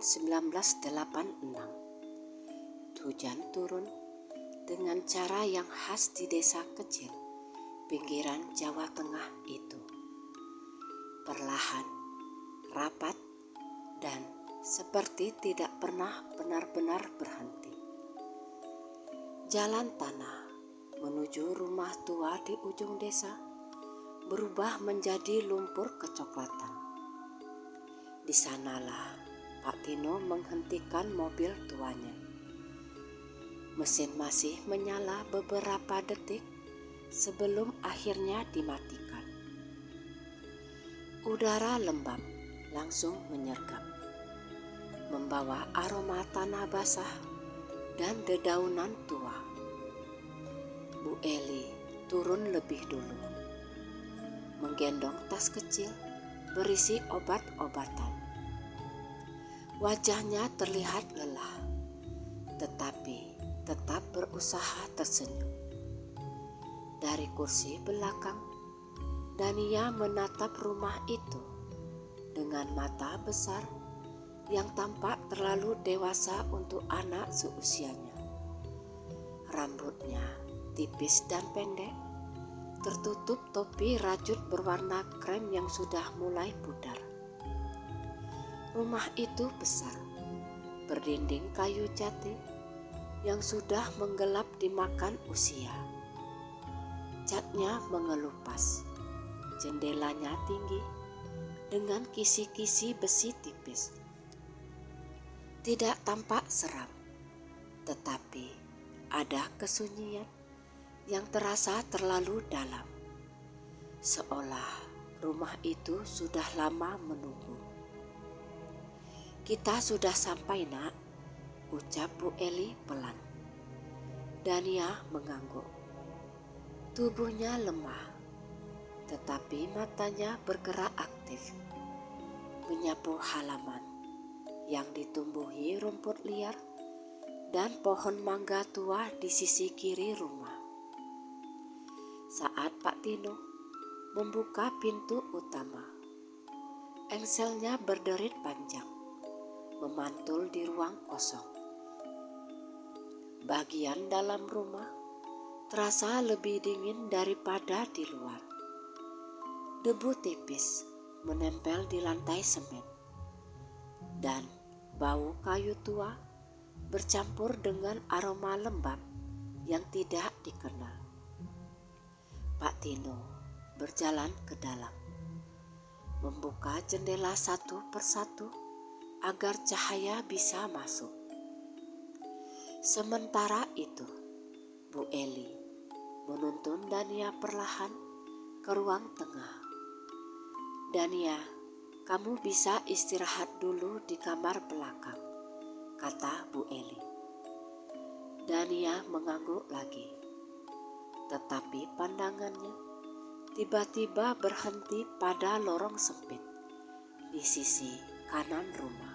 1986. Hujan turun dengan cara yang khas di desa kecil pinggiran Jawa Tengah itu. Perlahan, rapat, dan seperti tidak pernah benar-benar berhenti. Jalan tanah menuju rumah tua di ujung desa berubah menjadi lumpur kecoklatan. Di sanalah Pak Tino menghentikan mobil tuanya. Mesin masih menyala beberapa detik sebelum akhirnya dimatikan. Udara lembab langsung menyergap, membawa aroma tanah basah dan dedaunan tua. Bu Eli turun lebih dulu, menggendong tas kecil berisi obat-obatan. Wajahnya terlihat lelah, tetapi tetap berusaha tersenyum. Dari kursi belakang, Dania menatap rumah itu dengan mata besar yang tampak terlalu dewasa untuk anak seusianya. Rambutnya tipis dan pendek, tertutup topi rajut berwarna krem yang sudah mulai pudar. Rumah itu besar, berdinding kayu jati yang sudah menggelap dimakan usia. Catnya mengelupas, jendelanya tinggi dengan kisi-kisi besi tipis. Tidak tampak seram, tetapi ada kesunyian yang terasa terlalu dalam, seolah rumah itu sudah lama menunggu. "Kita sudah sampai, Nak," ucap Bu Eli pelan. Dania mengangguk. Tubuhnya lemah, tetapi matanya bergerak aktif, menyapu halaman yang ditumbuhi rumput liar dan pohon mangga tua di sisi kiri rumah. Saat Pak Tino membuka pintu utama, engselnya berderit panjang, memantul di ruang kosong. Bagian dalam rumah terasa lebih dingin daripada di luar. Debu tipis menempel di lantai semen, dan bau kayu tua bercampur dengan aroma lembab yang tidak dikenal. Pak Tino berjalan ke dalam, membuka jendela satu persatu agar cahaya bisa masuk. Sementara itu, Bu Eli menuntun Dania perlahan ke ruang tengah. "Dania, kamu bisa istirahat dulu di kamar belakang," kata Bu Eli. Dania mengangguk lagi, tetapi pandangannya tiba-tiba berhenti pada lorong sempit di sisi kanan rumah.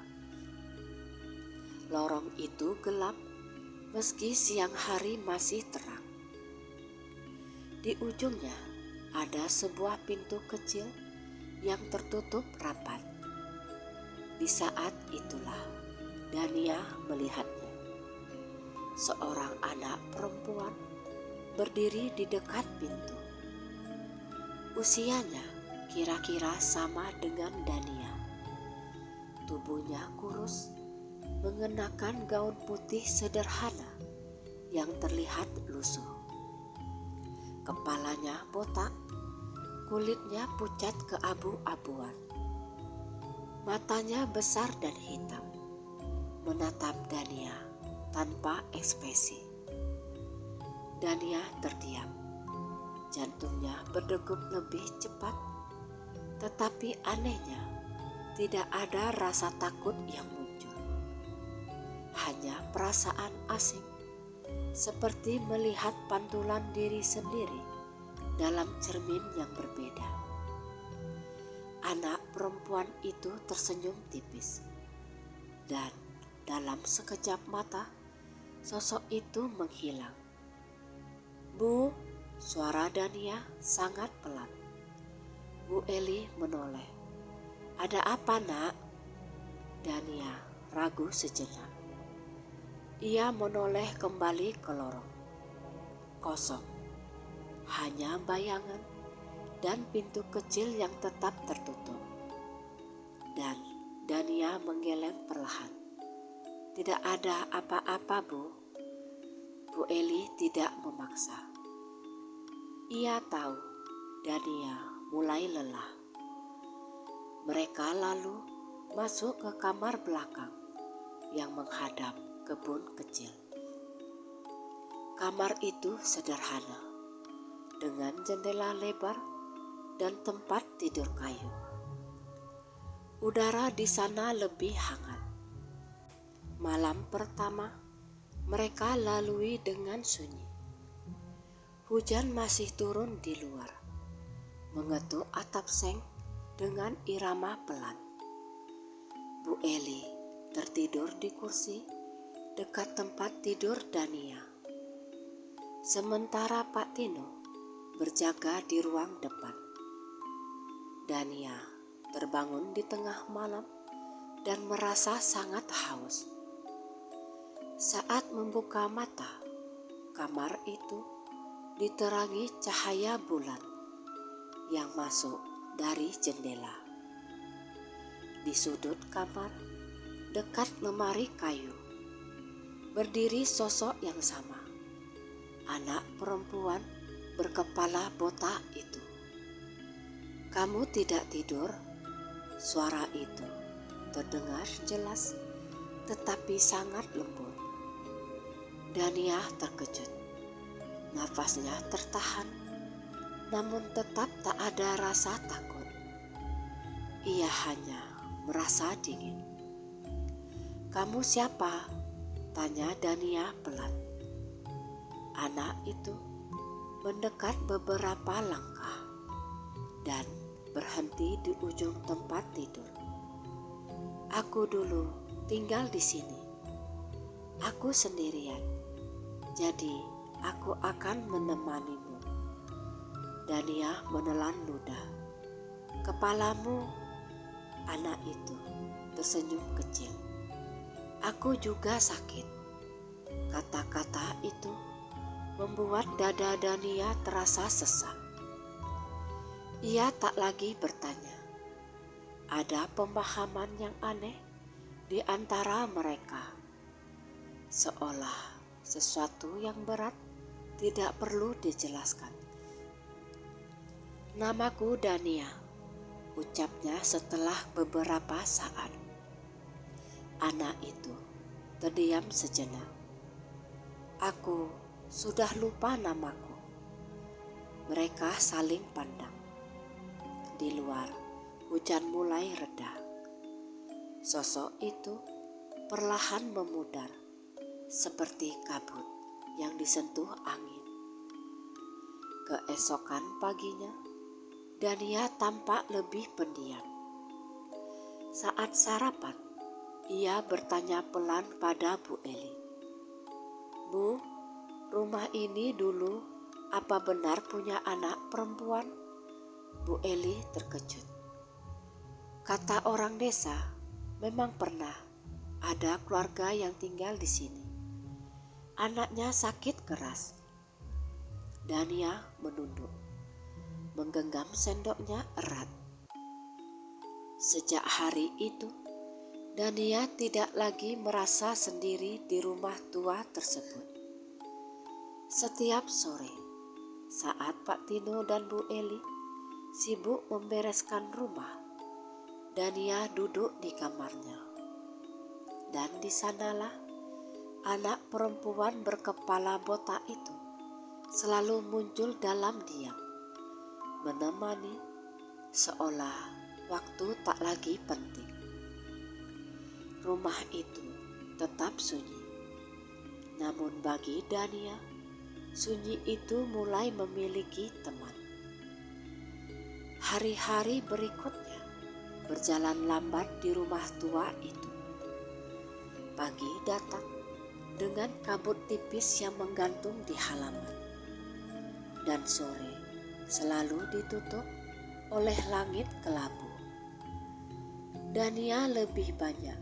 Lorong itu gelap meski siang hari masih terang. Di ujungnya ada sebuah pintu kecil yang tertutup rapat. Di saat itulah Dania melihatnya. Seorang anak perempuan berdiri di dekat pintu. Usianya kira-kira sama dengan Dania. Tubuhnya kurus, mengenakan gaun putih sederhana yang terlihat lusuh. Kepalanya botak, kulitnya pucat keabu-abuan. Matanya besar dan hitam, menatap Dania tanpa ekspresi. Dania terdiam. Jantungnya berdegup lebih cepat, tetapi anehnya tidak ada rasa takut yang muncul. Hanya perasaan asing, seperti melihat pantulan diri sendiri dalam cermin yang berbeda. Anak perempuan itu tersenyum tipis, dan dalam sekejap mata, sosok itu menghilang. "Bu," suara Dania sangat pelan. Bu Eli menoleh. "Ada apa, Nak?" Dania ragu sejenak. Ia menoleh kembali ke lorong. Kosong. Hanya bayangan dan pintu kecil yang tetap tertutup. Dan Dania menggeleng perlahan. Tidak ada apa-apa, Bu. Bu Eli tidak memaksa. Ia tahu Dania mulai lelah. Mereka lalu masuk ke kamar belakang yang menghadap kebun kecil. Kamar itu sederhana, dengan jendela lebar dan tempat tidur kayu. Udara di sana lebih hangat. Malam pertama, mereka lalui dengan sunyi. Hujan masih turun di luar, mengetuk atap seng dengan irama pelan. Bu Eli tertidur di kursi dekat tempat tidur Dania. Sementara Pak Tino berjaga di ruang depan. Dania terbangun di tengah malam dan merasa sangat haus. Saat membuka mata, kamar itu diterangi cahaya bulan yang masuk dari jendela. Di sudut kamar, dekat lemari kayu, berdiri sosok yang sama. Anak perempuan berkepala botak itu. "Kamu tidak tidur?" Suara itu terdengar jelas tetapi sangat lembut. Dania terkejut. Nafasnya tertahan, namun tetap tak ada rasa takut. Ia hanya merasa dingin. "Kamu siapa?" tanya Dania pelan. Anak itu mendekat beberapa langkah dan berhenti di ujung tempat tidur. "Aku dulu tinggal di sini. Aku sendirian, jadi aku akan menemanimu." Dania menelan ludah. "Kepalamu?" Anak itu tersenyum kecil. "Aku juga sakit." Kata-kata itu membuat dada Dania terasa sesak. Ia tak lagi bertanya. Ada pemahaman yang aneh di antara mereka. Seolah sesuatu yang berat tidak perlu dijelaskan. "Namaku Dania," ucapnya setelah beberapa saat. Anak itu terdiam sejenak. "Aku sudah lupa namaku." Mereka saling pandang. Di luar, hujan mulai reda. Sosok itu perlahan memudar, seperti kabut yang disentuh angin. Keesokan paginya, Dania tampak lebih pendiam. Saat sarapan, ia bertanya pelan pada Bu Eli. "Bu, rumah ini dulu apa benar punya anak perempuan?" Bu Eli terkejut. "Kata orang desa, memang pernah ada keluarga yang tinggal di sini. Anaknya sakit keras." Dania menunduk, menggenggam sendoknya erat. Sejak hari itu, Dania tidak lagi merasa sendiri di rumah tua tersebut. Setiap sore, saat Pak Tino dan Bu Eli sibuk membereskan rumah, Dania duduk di kamarnya. Dan di sanalah anak perempuan berkepala botak itu selalu muncul dalam diam, menemani seolah waktu tak lagi penting. Rumah itu tetap sunyi, namun bagi Dania, sunyi itu mulai memiliki teman. Hari-hari berikutnya berjalan lambat di rumah tua itu. Pagi datang dengan kabut tipis yang menggantung di halaman, dan sore selalu ditutup oleh langit kelabu. Dania lebih banyak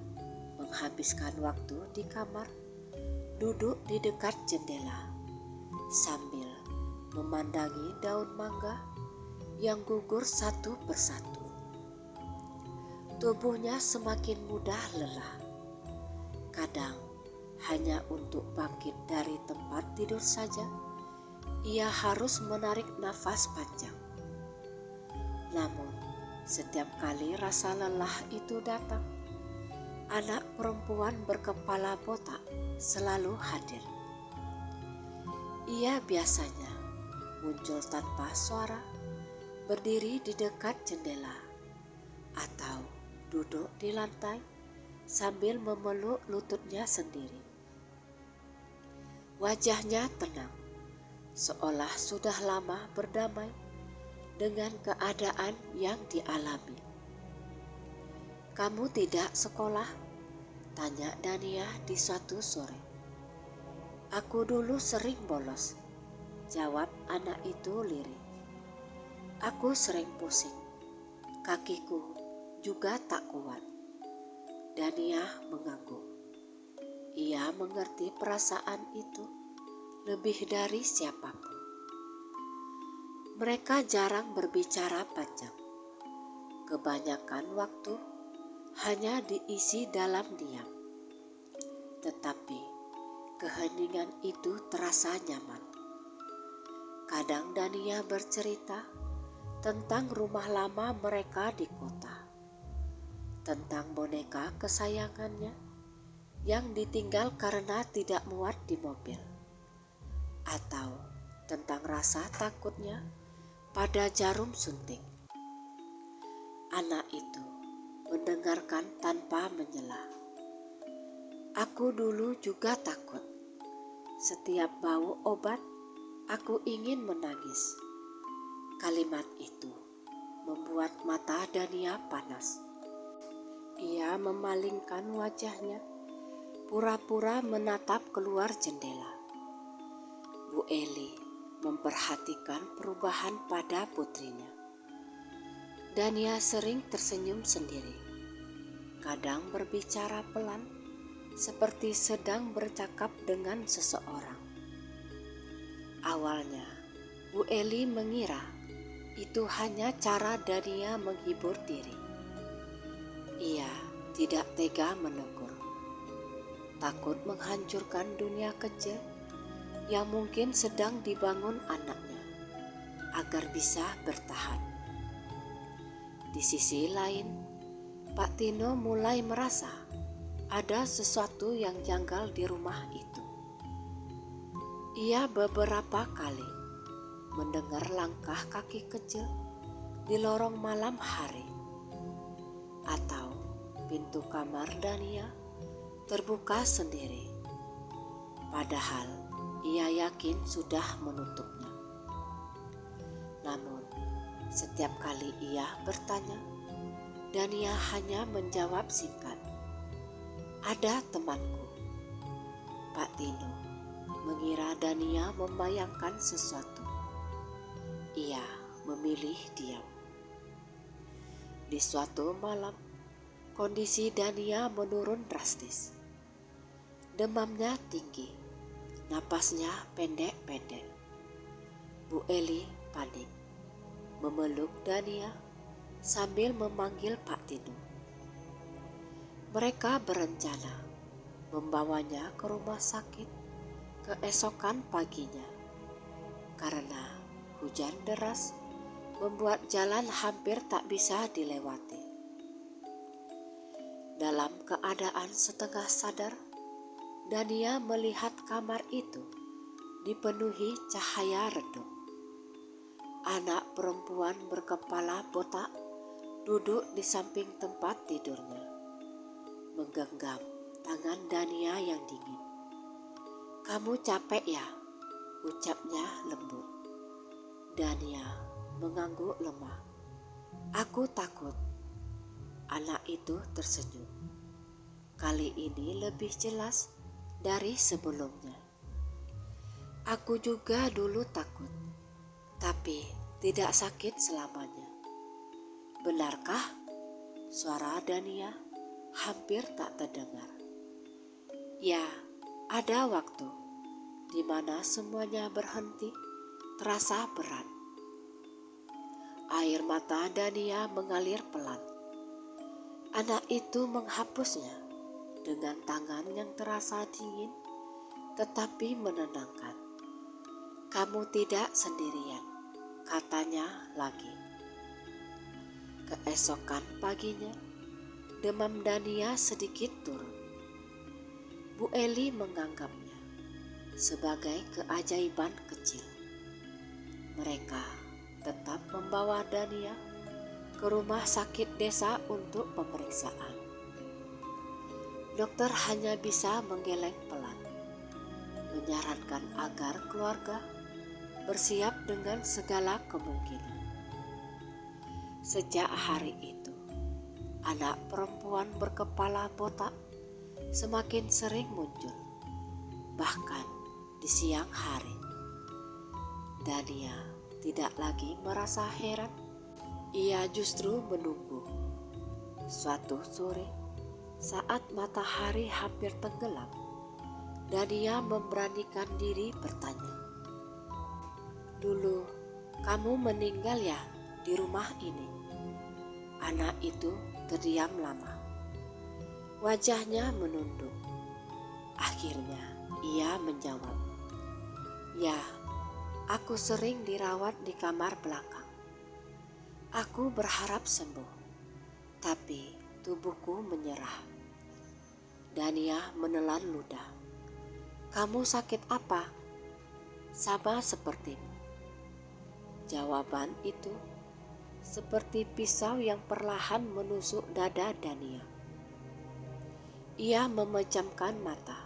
menghabiskan waktu di kamar, duduk di dekat jendela, sambil memandangi daun mangga yang gugur satu persatu. Tubuhnya semakin mudah lelah. Kadang hanya untuk bangkit dari tempat tidur saja, ia harus menarik nafas panjang. Namun, setiap kali rasa lelah itu datang, anak perempuan berkepala botak selalu hadir. Ia biasanya muncul tanpa suara, berdiri di dekat jendela, atau duduk di lantai sambil memeluk lututnya sendiri. Wajahnya tenang, seolah sudah lama berdamai dengan keadaan yang dialami. "Kamu tidak sekolah?" tanya Dania di suatu sore. "Aku dulu sering bolos," jawab anak itu lirih. "Aku sering pusing, kakiku juga tak kuat." Dania mengangguk. Ia mengerti perasaan itu lebih dari siapapun. Mereka jarang berbicara panjang. Kebanyakan waktu hanya diisi dalam diam. Tetapi keheningan itu terasa nyaman. Kadang Dania bercerita tentang rumah lama mereka di kota, tentang boneka kesayangannya yang ditinggal karena tidak muat di mobil, atau tentang rasa takutnya pada jarum suntik. Anak itu mendengarkan tanpa menyela. "Aku dulu juga takut. Setiap bau obat, aku ingin menangis." Kalimat itu membuat mata Dania panas. Ia memalingkan wajahnya, pura-pura menatap keluar jendela. Bu Eli memperhatikan perubahan pada putrinya. Dania sering tersenyum sendiri, kadang berbicara pelan, seperti sedang bercakap dengan seseorang. Awalnya, Bu Eli mengira itu hanya cara Dania menghibur diri. Ia tidak tega menegur, takut menghancurkan dunia kecil yang mungkin sedang dibangun anaknya agar bisa bertahan. Di sisi lain, Pak Tino mulai merasa ada sesuatu yang janggal di rumah itu. Ia beberapa kali mendengar langkah kaki kecil di lorong malam hari, atau pintu kamar Dania terbuka sendiri, padahal ia yakin sudah menutupnya. Namun, setiap kali ia bertanya, Dania hanya menjawab singkat, "Ada temanku." Pak Tino mengira Dania membayangkan sesuatu. Ia memilih diam. Di suatu malam, kondisi Dania menurun drastis. Demamnya tinggi, napasnya pendek-pendek. Bu Eli panik, memeluk Dania sambil memanggil Pak Tino. Mereka berencana membawanya ke rumah sakit keesokan paginya, karena hujan deras membuat jalan hampir tak bisa dilewati. Dalam keadaan setengah sadar, Dania melihat kamar itu dipenuhi cahaya redup. Anak perempuan berkepala botak duduk di samping tempat tidurnya, menggenggam tangan Dania yang dingin. "Kamu capek ya?" ucapnya lembut. Dania mengangguk lemah. "Aku takut." Anak itu tersenyum. Kali ini lebih jelas dari sebelumnya. "Aku juga dulu takut, tapi tidak sakit selamanya." "Benarkah?" Suara Dania hampir tak terdengar. Ya, ada waktu di mana semuanya berhenti, terasa berat. Air mata Dania mengalir pelan. Anak itu menghapusnya dengan tangan yang terasa dingin tetapi menenangkan. "Kamu tidak sendirian," katanya lagi. Keesokan paginya, demam Dania sedikit turun. Bu Eli menganggapnya sebagai keajaiban kecil. Mereka tetap membawa Dania ke rumah sakit desa untuk pemeriksaan. Dokter hanya bisa menggeleng pelan, menyarankan agar keluarga bersiap dengan segala kemungkinan. Sejak hari itu, anak perempuan berkepala botak semakin sering muncul, bahkan di siang hari. Dania tidak lagi merasa heran, ia justru menunggu. Suatu sore, saat matahari hampir tenggelam, Dania memberanikan diri bertanya, "Dulu kamu meninggal ya di rumah ini?" Anak itu terdiam lama. Wajahnya menunduk. Akhirnya ia menjawab, "Ya, aku sering dirawat di kamar belakang. Aku berharap sembuh, tapi tubuhku menyerah." Dania menelan ludah. "Kamu sakit apa?" "Sama sepertimu." Jawaban itu seperti pisau yang perlahan menusuk dada Dania. Ia memejamkan mata,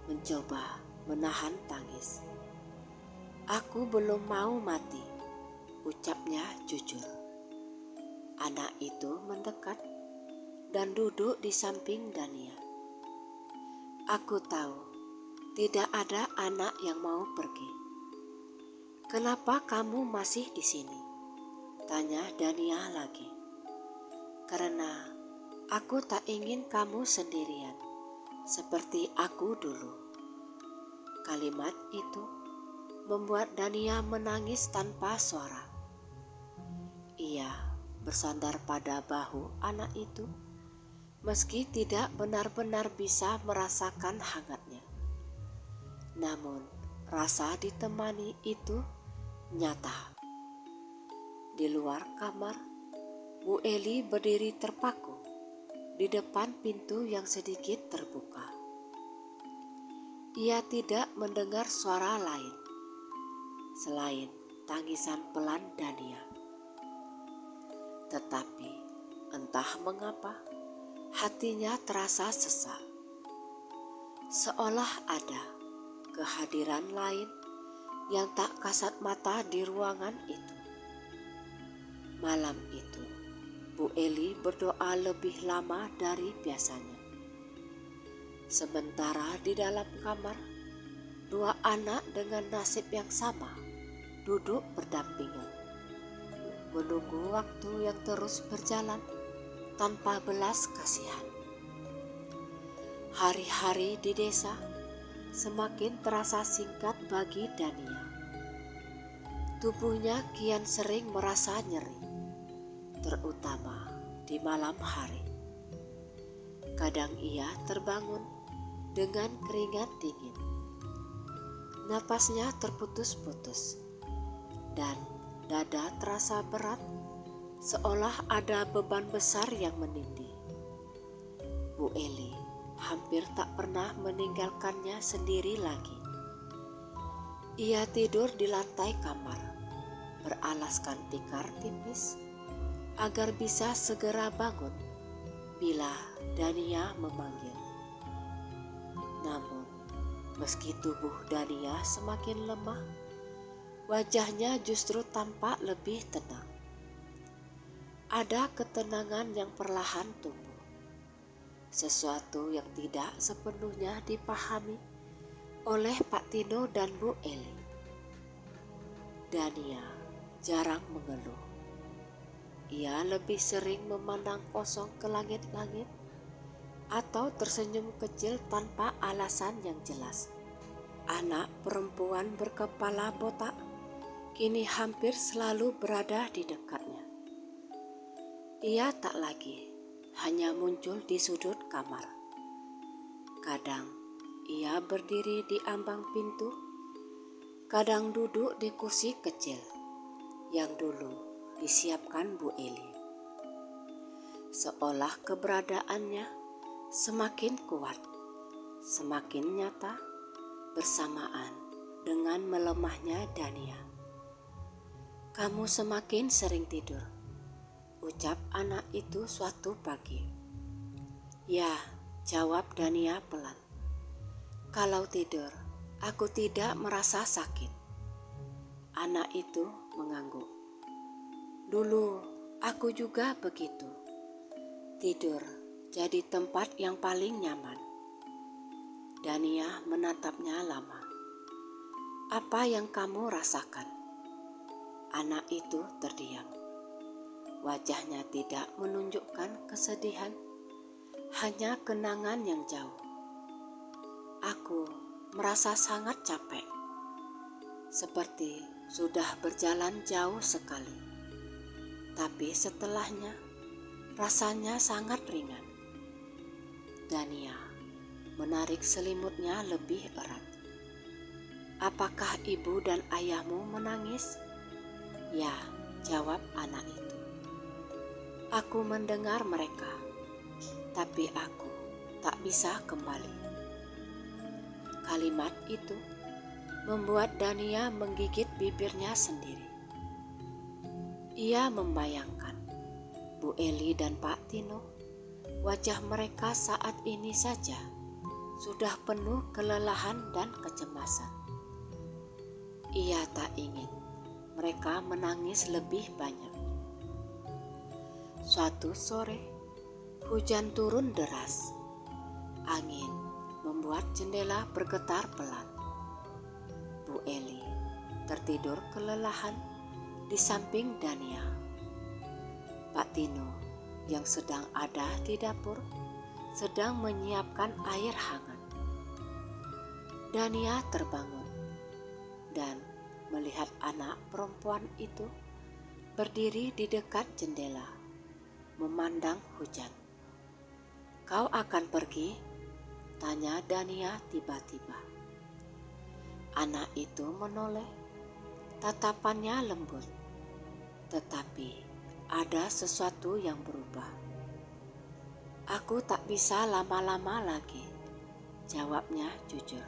mencoba menahan tangis. "Aku belum mau mati," ucapnya jujur. Anak itu mendekat dan duduk di samping Dania. "Aku tahu tidak ada anak yang mau pergi. Kenapa kamu masih di sini?" tanya Dania lagi. "Karena aku tak ingin kamu sendirian, seperti aku dulu." Kalimat itu membuat Dania menangis tanpa suara. Ia bersandar pada bahu anak itu, meski tidak benar-benar bisa merasakan hangatnya. Namun rasa ditemani itu nyata. Di luar kamar, Bu Eli berdiri terpaku di depan pintu yang sedikit terbuka. Ia tidak mendengar suara lain selain tangisan pelan Dania. Tetapi entah mengapa hatinya terasa sesak, seolah ada kehadiran lain yang tak kasat mata di ruangan itu. Malam itu, Bu Eli berdoa lebih lama dari biasanya. Sementara di dalam kamar, dua anak dengan nasib yang sama duduk berdampingan, menunggu waktu yang terus berjalan tanpa belas kasihan. Hari-hari di desa semakin terasa singkat bagi Dania. Tubuhnya kian sering merasa nyeri, terutama di malam hari. Kadang ia terbangun dengan keringat dingin. Napasnya terputus-putus dan dada terasa berat, seolah ada beban besar yang menindih. Bu Eli hampir tak pernah meninggalkannya sendiri lagi. Ia tidur di lantai kamar, beralaskan tikar tipis agar bisa segera bangun bila Dania memanggil. Namun, meski tubuh Dania semakin lemah, wajahnya justru tampak lebih tenang. Ada ketenangan yang perlahan tumbuh, sesuatu yang tidak sepenuhnya dipahami oleh Pak Tino dan Bu Eli. Dania jarang mengeluh. Ia lebih sering memandang kosong ke langit-langit atau tersenyum kecil tanpa alasan yang jelas. Anak perempuan berkepala botak kini hampir selalu berada di dekatnya. Ia tak lagi hanya muncul di sudut kamar. Kadang ia berdiri di ambang pintu, kadang duduk di kursi kecil yang dulu disiapkan Bu Eli. Seolah keberadaannya semakin kuat, semakin nyata bersamaan dengan melemahnya Dania. "Kamu semakin sering tidur," ucap anak itu suatu pagi. "Ya," jawab Dania pelan. "Kalau tidur, aku tidak merasa sakit." Anak itu mengangguk. "Dulu aku juga begitu. Tidur jadi tempat yang paling nyaman." Dania menatapnya lama. "Apa yang kamu rasakan?" Anak itu terdiam. Wajahnya tidak menunjukkan kesedihan, hanya kenangan yang jauh. "Aku merasa sangat capek, seperti sudah berjalan jauh sekali. Tapi setelahnya, rasanya sangat ringan." Dania menarik selimutnya lebih erat. "Apakah ibu dan ayahmu menangis?" "Ya," jawab anak itu. "Aku mendengar mereka, tapi aku tak bisa kembali." Kalimat itu membuat Dania menggigit bibirnya sendiri. Ia membayangkan Bu Eli dan Pak Tino. Wajah mereka saat ini saja sudah penuh kelelahan dan kecemasan. Ia tak ingin mereka menangis lebih banyak. Suatu sore, hujan turun deras. Angin membuat jendela bergetar pelan. Bu Eli tertidur kelelahan di samping Dania. Pak Tino yang sedang ada di dapur sedang menyiapkan air hangat. Dania terbangun dan melihat anak perempuan itu berdiri di dekat jendela, memandang hujan. "Kau akan pergi?" tanya Dania tiba-tiba. Anak itu menoleh, tatapannya lembut, tetapi ada sesuatu yang berubah. "Aku tak bisa lama-lama lagi," jawabnya jujur.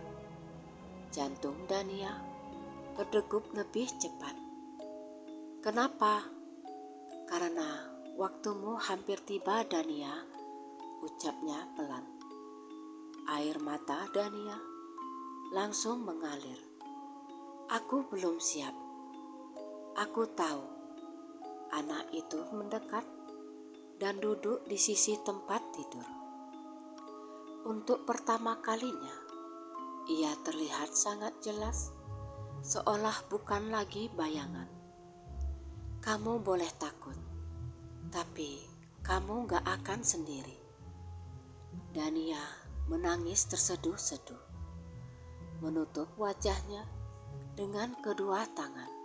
Jantung Dania berdegup lebih cepat. "Kenapa?" "Karena waktumu hampir tiba, Dania," ucapnya pelan. Air mata Dania langsung mengalir. "Aku belum siap." "Aku tahu." Anak itu mendekat dan duduk di sisi tempat tidur. Untuk pertama kalinya, ia terlihat sangat jelas, seolah bukan lagi bayangan. "Kamu boleh takut, tapi kamu gak akan sendiri." Dania menangis terseduh-seduh, menutup wajahnya dengan kedua tangan.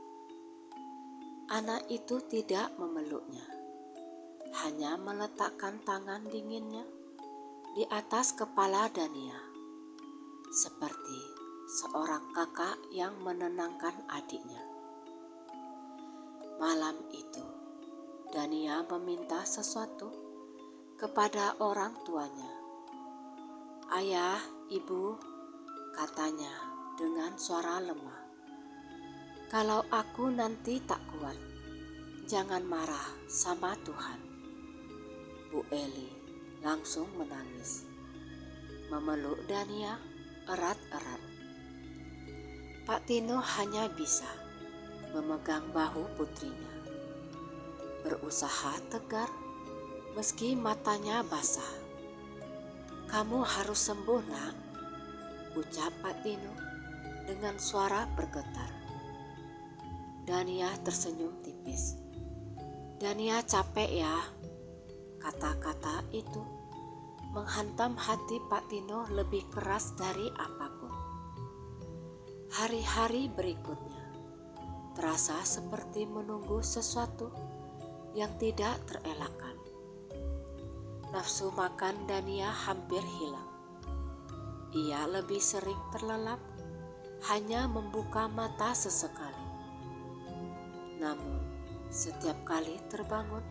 Anak itu tidak memeluknya, hanya meletakkan tangan dinginnya di atas kepala Dania, seperti seorang kakak yang menenangkan adiknya. Malam itu, Dania meminta sesuatu kepada orang tuanya. "Ayah, ibu," katanya dengan suara lemah, "kalau aku nanti tak kuat, jangan marah sama Tuhan." Bu Eli langsung menangis, memeluk Dania erat-erat. Pak Tino hanya bisa memegang bahu putrinya, berusaha tegar meski matanya basah. "Kamu harus sembuh, Nak," ucap Pak Tino dengan suara bergetar. Dania tersenyum tipis. "Dania capek ya." Kata-kata itu menghantam hati Pak Tino lebih keras dari apapun. Hari-hari berikutnya terasa seperti menunggu sesuatu yang tidak terelakkan. Nafsu makan Dania hampir hilang. Ia lebih sering terlelap, hanya membuka mata sesekali. Namun, setiap kali terbangun,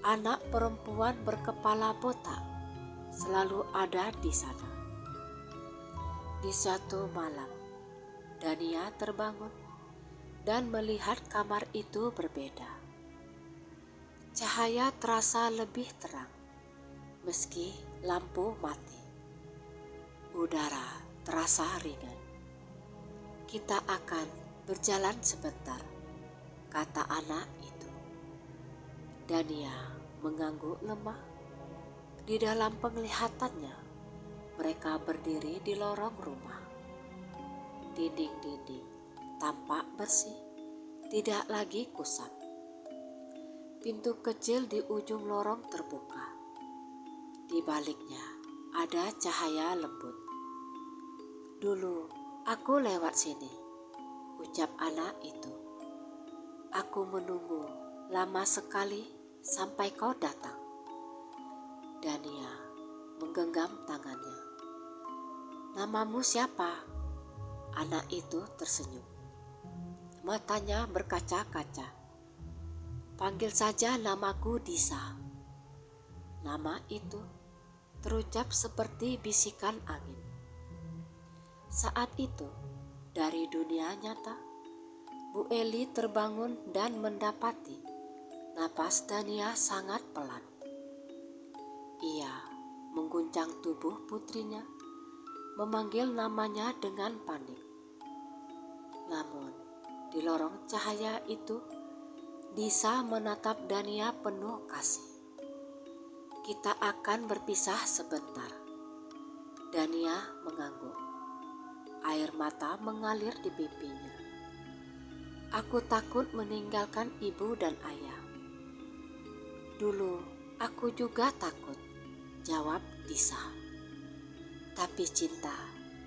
anak perempuan berkepala botak selalu ada di sana. Di suatu malam, Dania terbangun dan melihat kamar itu berbeda. Cahaya terasa lebih terang, meski lampu mati. Udara terasa ringan. Kita akan berjalan sebentar, kata anak itu. Dania mengangguk lemah. Di dalam penglihatannya, mereka berdiri di lorong rumah. Dinding-dinding tampak bersih, tidak lagi kusam. Pintu kecil di ujung lorong terbuka. Di baliknya ada cahaya lembut. Dulu aku lewat sini, ucap anak itu. Aku menunggu lama sekali sampai kau datang. Dania menggenggam tangannya. Namamu siapa? Anak itu tersenyum. Matanya berkaca-kaca. Panggil saja namaku Disa. Nama itu terucap seperti bisikan angin. Saat itu, dari dunia nyata, Bu Eli terbangun dan mendapati napas Dania sangat pelan. Ia mengguncang tubuh putrinya, memanggil namanya dengan panik. Namun, di lorong cahaya itu, Disa menatap Dania penuh kasih. Kita akan berpisah sebentar. Dania mengangguk. Air mata mengalir di pipinya. Aku takut meninggalkan ibu dan ayah. Dulu aku juga takut, jawab Disa. Tapi cinta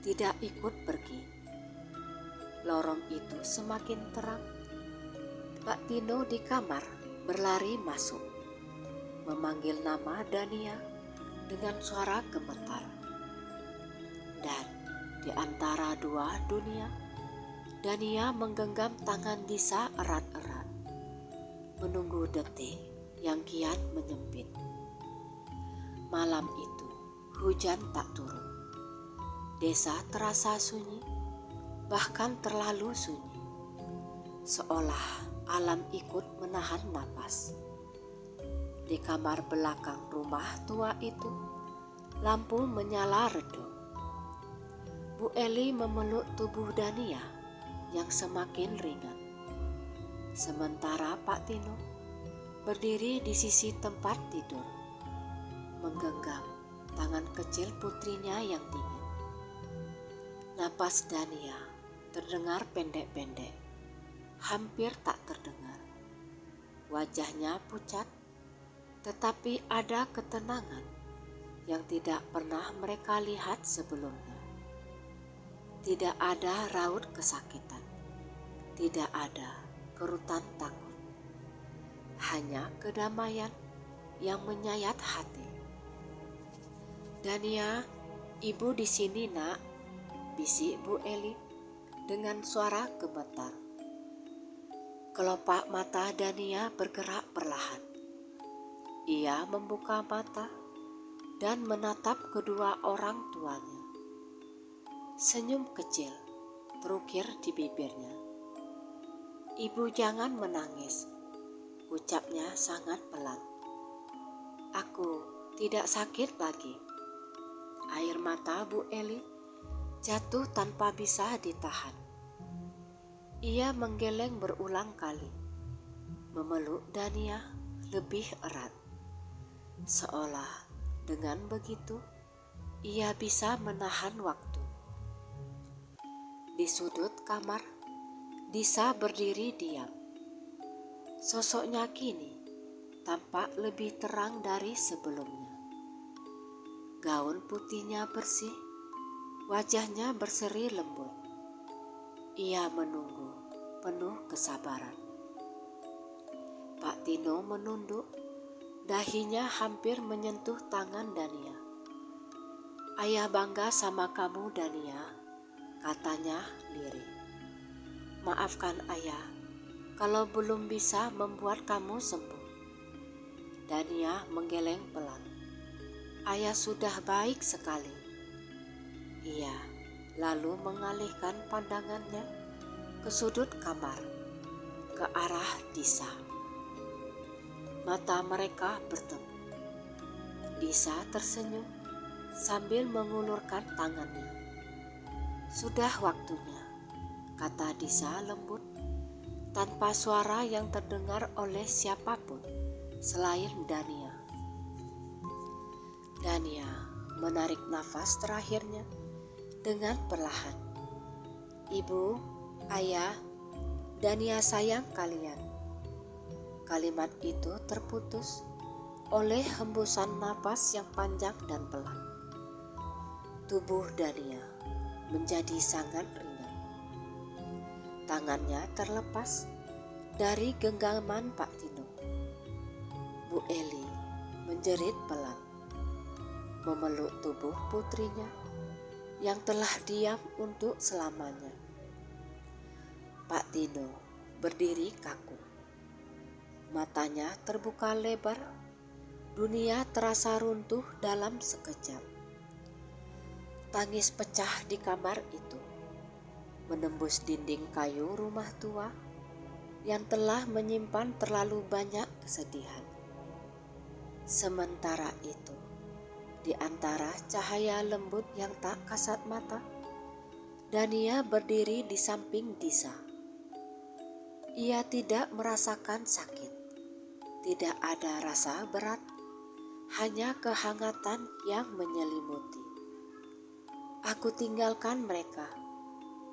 tidak ikut pergi. Lorong itu semakin terang. Pak Tino di kamar berlari masuk, memanggil nama Dania dengan suara gemetar. Dan di antara dua dunia, Dania menggenggam tangan Disa erat-erat, menunggu detik yang kian menyempit. Malam itu, hujan tak turun. Desa terasa sunyi, bahkan terlalu sunyi. Seolah alam ikut menahan napas. Di kamar belakang rumah tua itu, lampu menyala redup. Bu Eli memeluk tubuh Dania yang semakin ringan. Sementara Pak Tino berdiri di sisi tempat tidur, menggenggam tangan kecil putrinya yang dingin. Napas Dania terdengar pendek-pendek, hampir tak terdengar. Wajahnya pucat, tetapi ada ketenangan yang tidak pernah mereka lihat sebelumnya. Tidak ada raut kesakitan, tidak ada kerutan takut, hanya kedamaian yang menyayat hati. Dania, ibu di sini nak, bisik Bu Eli dengan suara gemetar. Kelopak mata Dania bergerak perlahan. Ia membuka mata dan menatap kedua orang tuanya. Senyum kecil terukir di bibirnya. Ibu jangan menangis, ucapnya sangat pelan. Aku tidak sakit lagi. Air mata Bu Eli jatuh tanpa bisa ditahan. Ia menggeleng berulang kali, memeluk Dania lebih erat. Seolah dengan begitu, ia bisa menahan waktu. Di sudut kamar, Disa berdiri diam. Sosoknya kini tampak lebih terang dari sebelumnya. Gaun putihnya bersih, wajahnya berseri lembut. Ia menunggu penuh kesabaran. Pak Tino menunduk, dahinya hampir menyentuh tangan Dania. "Ayah bangga sama kamu, Dania," katanya lirih. "Maafkan ayah kalau belum bisa membuat kamu sembuh." Dania menggeleng pelan. "Ayah sudah baik sekali." Ia lalu mengalihkan pandangannya ke sudut kamar, ke arah Disa. Mata mereka bertemu. Disa tersenyum sambil mengulurkan tangannya. "Sudah waktunya," kata Disa lembut, tanpa suara yang terdengar oleh siapapun selain Dania. Dania menarik nafas terakhirnya dengan perlahan. "Ibu, ayah, Dania sayang kalian." Kalimat itu terputus oleh hembusan napas yang panjang dan pelan. Tubuh Dania menjadi sangat ringan. Tangannya terlepas dari genggaman Pak Tino. Bu Eli menjerit pelan, memeluk tubuh putrinya yang telah diam untuk selamanya. Pak Tino berdiri kaku. Matanya terbuka lebar, dunia terasa runtuh dalam sekejap. Tangis pecah di kamar itu, menembus dinding kayu rumah tua yang telah menyimpan terlalu banyak kesedihan. Sementara itu, di antara cahaya lembut yang tak kasat mata, Dania berdiri di samping Disa. Ia tidak merasakan sakit, tidak ada rasa berat, hanya kehangatan yang menyelimuti. "Aku tinggalkan mereka,"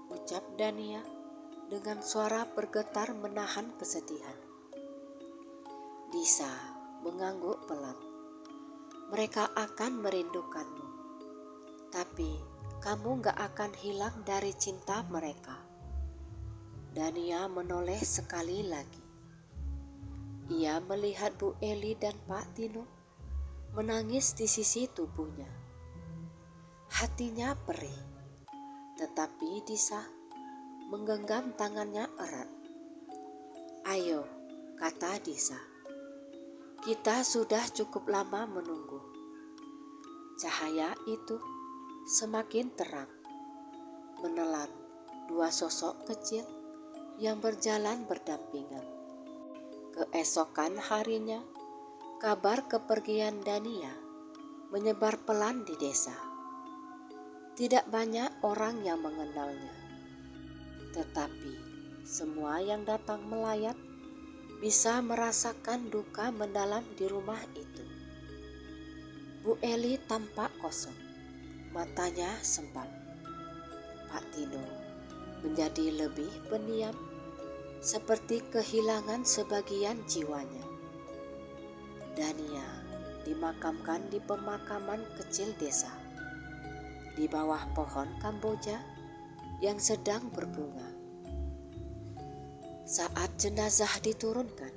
ucap Dania dengan suara bergetar menahan kesedihan. Disa mengangguk pelan. "Mereka akan merindukanmu, tapi kamu gak akan hilang dari cinta mereka." Dania menoleh sekali lagi. Ia melihat Bu Eli dan Pak Tino menangis di sisi tubuhnya. Hatinya perih, tetapi Disa menggenggam tangannya erat. "Ayo," kata Disa. "Kita sudah cukup lama menunggu." Cahaya itu semakin terang, menelan dua sosok kecil yang berjalan berdampingan. Keesokan harinya, kabar kepergian Dania menyebar pelan di desa. Tidak banyak orang yang mengenalnya, tetapi semua yang datang melayat bisa merasakan duka mendalam di rumah itu. Bu Eli tampak kosong, matanya sembab. Pak Tino menjadi lebih pendiam, seperti kehilangan sebagian jiwanya. Dania dimakamkan di pemakaman kecil desa, di bawah pohon Kamboja yang sedang berbunga. Saat jenazah diturunkan,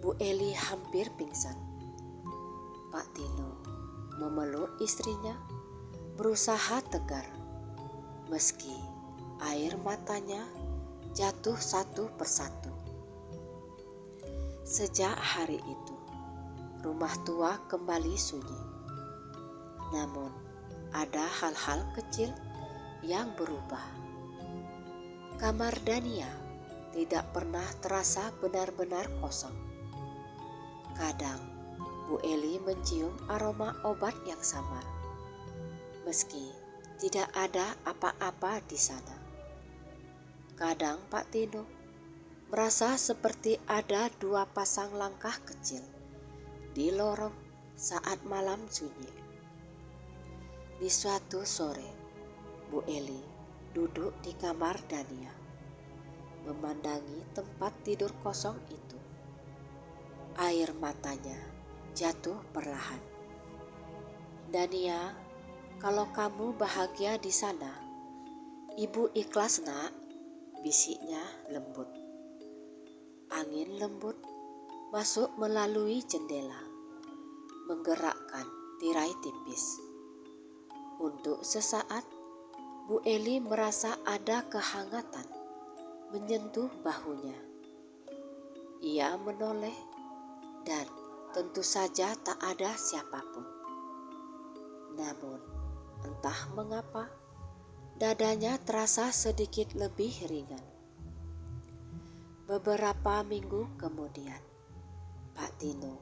Bu Eli hampir pingsan. Pak Tino memeluk istrinya, berusaha tegar, meski air matanya jatuh satu persatu. Sejak hari itu, rumah tua kembali sunyi. Namun, ada hal-hal kecil yang berubah. Kamar Dania tidak pernah terasa benar-benar kosong. Kadang, Bu Eli mencium aroma obat yang samar, meski tidak ada apa-apa di sana. Kadang Pak Tino merasa seperti ada dua pasang langkah kecil di lorong saat malam sunyi. Di suatu sore, Bu Eli duduk di kamar Dania, memandangi tempat tidur kosong itu. Air matanya jatuh perlahan. "Dania, kalau kamu bahagia di sana, ibu ikhlas nak," bisiknya lembut. Angin lembut masuk melalui jendela, menggerakkan tirai tipis. Untuk sesaat, Bu Eli merasa ada kehangatan menyentuh bahunya. Ia menoleh dan tentu saja tak ada siapapun. Namun, entah mengapa, dadanya terasa sedikit lebih ringan. Beberapa minggu kemudian, Pak Tino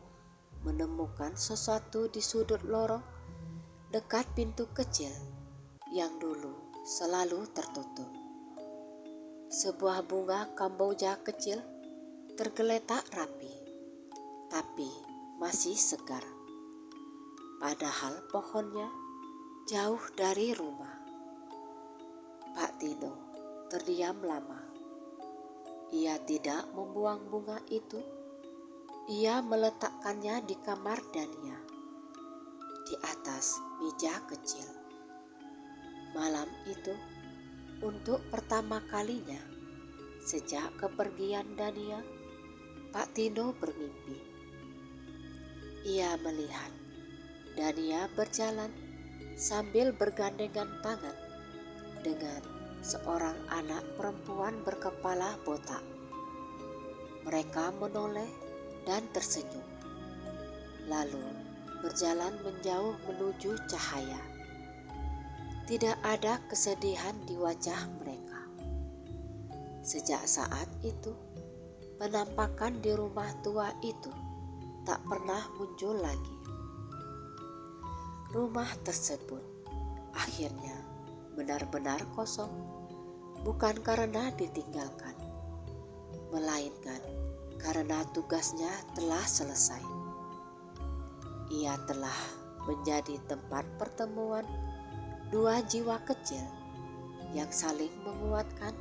menemukan sesuatu di sudut lorong dekat pintu kecil yang dulu selalu tertutup. Sebuah bunga kamboja kecil tergeletak rapi, tapi masih segar. Padahal pohonnya jauh dari rumah. Pak Tino terdiam lama. Ia tidak membuang bunga itu. Ia meletakkannya di kamar Dania, di atas meja kecil. Malam itu, untuk pertama kalinya sejak kepergian Dania, Pak Tino bermimpi. Ia melihat Dania berjalan sambil bergandengan tangan dengan seorang anak perempuan berkepala botak. Mereka menoleh dan tersenyum, lalu berjalan menjauh menuju cahaya. Tidak ada kesedihan di wajah mereka. Sejak saat itu, penampakan di rumah tua itu tak pernah muncul lagi. Rumah tersebut akhirnya benar-benar kosong, bukan karena ditinggalkan, melainkan karena tugasnya telah selesai. Ia telah menjadi tempat pertemuan dua jiwa kecil yang saling menguatkan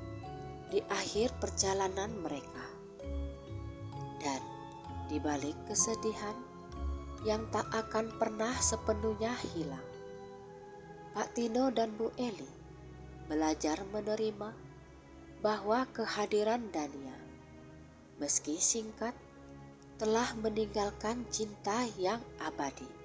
di akhir perjalanan mereka. Dan di balik kesedihan yang tak akan pernah sepenuhnya hilang, Pak Tino dan Bu Eli belajar menerima bahwa kehadiran Dania, meski singkat, telah meninggalkan cinta yang abadi.